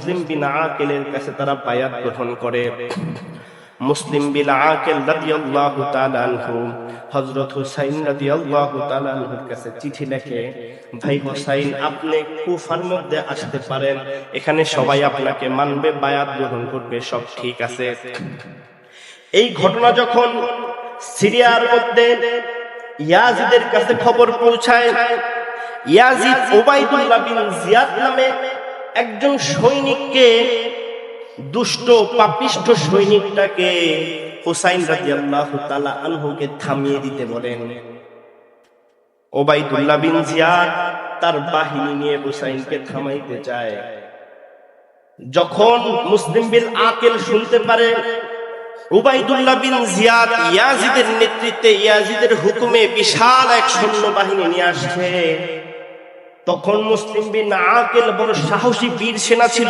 মুসলিম বিন আকিলের কাছে তারা বায়াত গ্রহণ করে। মুসলিম বিন আকিল রাদিয়াল্লাহু তাআলা আনহু হযরত হুসাইন রাদিয়াল্লাহু তাআলা আনহুর কাছে চিঠি লেখে, ভাই হুসাইন আপনি কুফার মধ্যে আসতে পারেন, এখানে সবাই আপনাকে মানবে, বায়াত গ্রহণ করবে, সব ঠিক আছে। এই ঘটনা যখন সিরিয়ার মধ্যে ইয়াজিদের কাছে খবর পৌঁছায়, ইয়াজিদ উবাইদুল্লাহ বিন জিয়াদ নামে একজন সৈনিককে, দুষ্ট পাপিষ্ঠ সৈনিকটাকে হুসাইন রাদিয়াল্লাহু তাআলা আনহুকে থামিয়ে দিতে বলেন। উবাইদুল্লাহ বিন জিয়াদ তার বাহিনী নিয়ে হুসাইনকে থামাইতে চায়। যখন মুসলিম বিন আকিল শুনতে পারে উবাইদুল্লাহ বিন জিয়াদ ইয়াজিদের নেতৃত্বে, ইয়াজিদের হুকুমে বিশাল এক সৈন্যবাহিনী নিয়ে আসছে, তখন মুসলিম বিন আকিল বড় সাহসী বীর সেনা ছিল।